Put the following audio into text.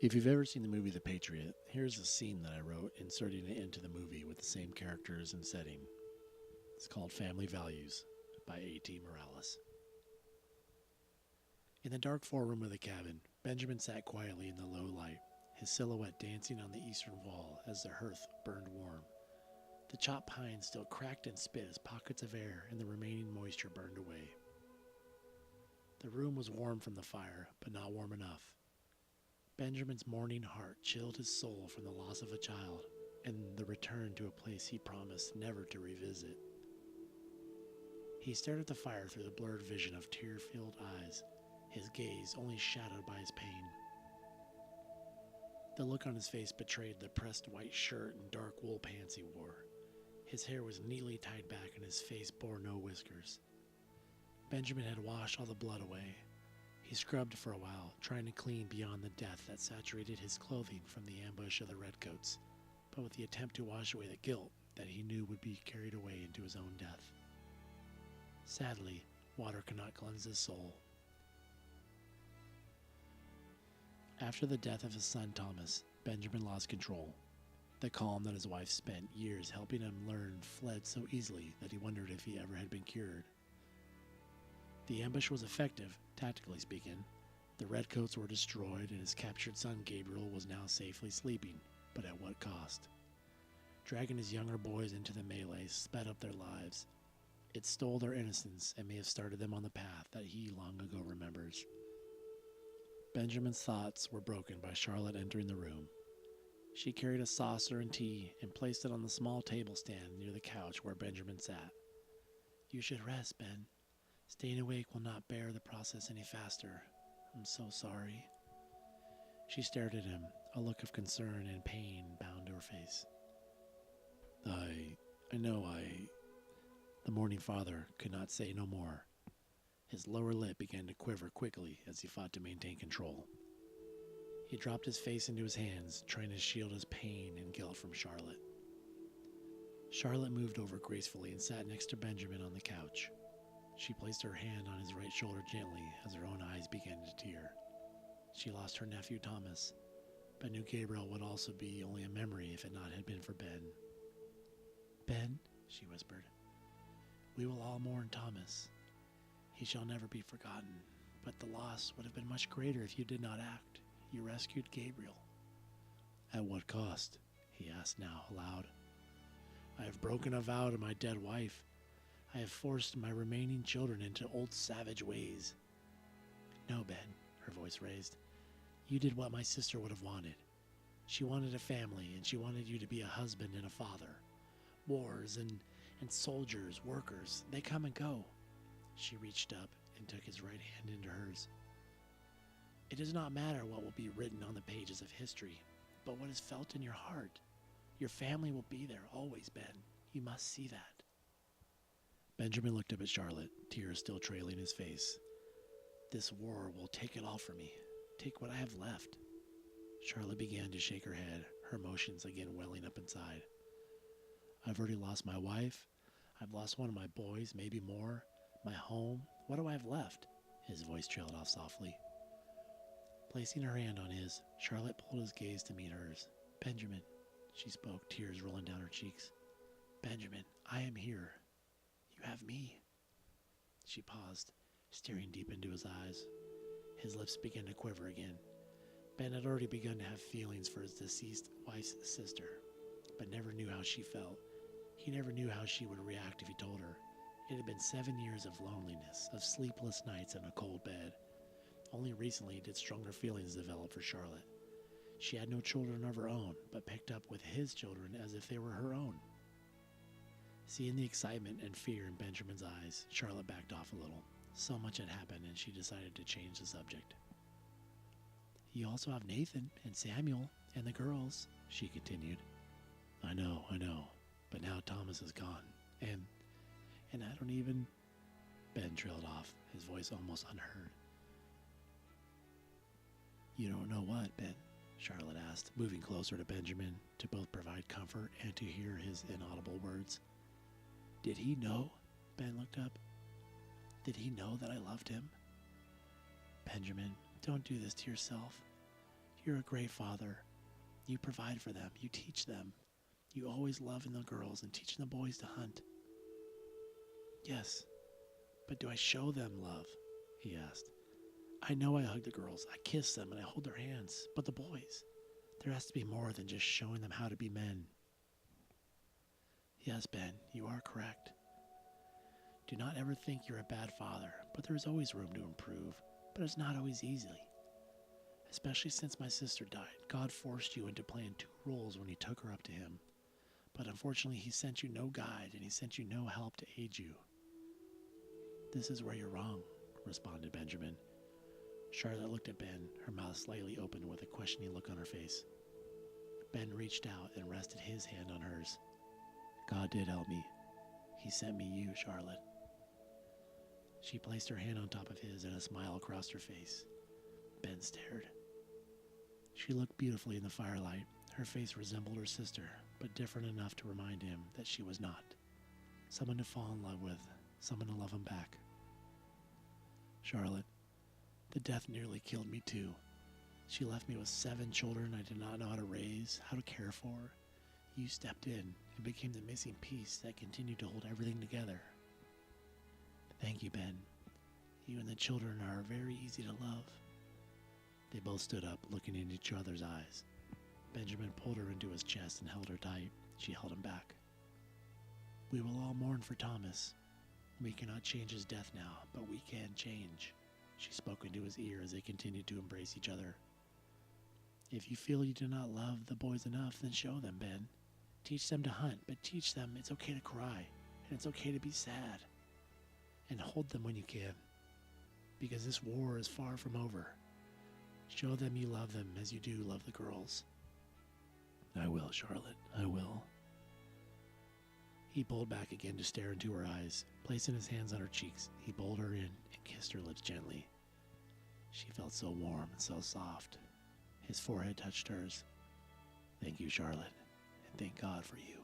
If you've ever seen the movie The Patriot, here's a scene that I wrote, inserting it into the movie with the same characters and setting. It's called Family Values by A.T. Morales. In the dark foreroom of the cabin, Benjamin sat quietly in the low light, his silhouette dancing on the eastern wall as the hearth burned warm. The chopped pine still cracked and spit as pockets of air and the remaining moisture burned away. The room was warm from the fire, but not warm enough. Benjamin's mourning heart chilled his soul from the loss of a child and the return to a place he promised never to revisit. He stared at the fire through the blurred vision of tear-filled eyes, his gaze only shadowed by his pain. The look on his face betrayed the pressed white shirt and dark wool pants he wore. His hair was neatly tied back and his face bore no whiskers. Benjamin had washed all the blood away. He scrubbed for a while, trying to clean beyond the death that saturated his clothing from the ambush of the redcoats, but with the attempt to wash away the guilt that he knew would be carried away into his own death. Sadly, water could not cleanse his soul. After the death of his son Thomas, Benjamin lost control. The calm that his wife spent years helping him learn fled so easily that he wondered if he ever had been cured. The ambush was effective, tactically speaking. The redcoats were destroyed and his captured son Gabriel was now safely sleeping, but at what cost? Dragging his younger boys into the melee sped up their lives. It stole their innocence and may have started them on the path that he long ago remembers. Benjamin's thoughts were broken by Charlotte entering the room. She carried a saucer and tea and placed it on the small table stand near the couch where Benjamin sat. "You should rest, Ben. Staying awake will not bear the process any faster. I'm so sorry." She stared at him, a look of concern and pain bound to her face. I know. The mourning father could not say no more. His lower lip began to quiver quickly as he fought to maintain control. He dropped his face into his hands, trying to shield his pain and guilt from Charlotte. Charlotte moved over gracefully and sat next to Benjamin on the couch. She placed her hand on his right shoulder gently as her own eyes began to tear. She lost her nephew Thomas, but knew Gabriel would also be only a memory if it not had been for Ben. "Ben," she whispered, "we will all mourn Thomas. He shall never be forgotten, but the loss would have been much greater if you did not act. You rescued Gabriel." "At what cost?" he asked now aloud. "I have broken a vow to my dead wife. I have forced my remaining children into old savage ways." "No, Ben," her voice raised. "You did what my sister would have wanted. She wanted a family, and she wanted you to be a husband and a father. Wars and soldiers, workers, they come and go." She reached up and took his right hand into hers. "It does not matter what will be written on the pages of history, but what is felt in your heart. Your family will be there always, Ben. You must see that." Benjamin looked up at Charlotte, tears still trailing his face. "This war will take it all from me. Take what I have left." Charlotte began to shake her head, her emotions again welling up inside. "I've already lost my wife. I've lost one of my boys, maybe more. My home. What do I have left?" His voice trailed off softly. Placing her hand on his, Charlotte pulled his gaze to meet hers. "Benjamin," she spoke, tears rolling down her cheeks. "Benjamin, I am here. You have me." She paused, staring deep into his eyes. His lips began to quiver again. Ben had already begun to have feelings for his deceased wife's sister, but never knew how she felt. He never knew how she would react if he told her. It had been 7 years of loneliness, of sleepless nights in a cold bed. Only recently did stronger feelings develop for Charlotte. She had no children of her own, but picked up with his children as if they were her own. Seeing the excitement and fear in Benjamin's eyes, Charlotte backed off a little. So much had happened, and she decided to change the subject. "You also have Nathan and Samuel and the girls," she continued. I know, but now Thomas is gone, and I don't even..." Ben trailed off, his voice almost unheard. "You don't know what, Ben?" Charlotte asked, moving closer to Benjamin to both provide comfort and to hear his inaudible words. "Did he know?" Ben looked up. "Did he know that I loved him?" "Benjamin, don't do this to yourself. You're a great father. You provide for them. You teach them. You always loving the girls and teaching the boys to hunt. Yes, but do I show them love? He asked. I know I hug the girls, I kiss them, and I hold their hands, but the boys, there has to be more than just showing them how to be men. Yes, Ben, you are correct. Do not ever think you're a bad father, but there is always room to improve, but it's not always easy. Especially since my sister died, God forced you into playing two roles when he took her up to him. But unfortunately, he sent you no guide, and he sent you no help to aid you. This is where you're wrong, responded Benjamin. Charlotte looked at Ben, her mouth slightly open with a questioning look on her face. Ben reached out and rested his hand on hers. God did help me. He sent me you, Charlotte. She placed her hand on top of his and a smile crossed her face. Ben stared. She looked beautifully in the firelight. Her face resembled her sister, but different enough to remind him that she was not. Someone to fall in love with, someone to love him back. Charlotte, the death nearly killed me too. She left me with 7 children I did not know how to raise, how to care for. You stepped in and became the missing piece that continued to hold everything together. Thank you, Ben. You and the children are very easy to love. They both stood up, looking into each other's eyes. Benjamin pulled her into his chest and held her tight. She held him back. We will all mourn for Thomas. We cannot change his death now, but we can change. She spoke into his ear as they continued to embrace each other. If you feel you do not love the boys enough, then show them, Ben. Teach them to hunt, but teach them it's okay to cry, and it's okay to be sad. And hold them when you can, because this war is far from over. Show them you love them as you do love the girls. I will, Charlotte, I will. He pulled back again to stare into her eyes. Placing his hands on her cheeks, he pulled her in and kissed her lips gently. She felt so warm and so soft. His forehead touched hers. Thank you, Charlotte, and thank God for you.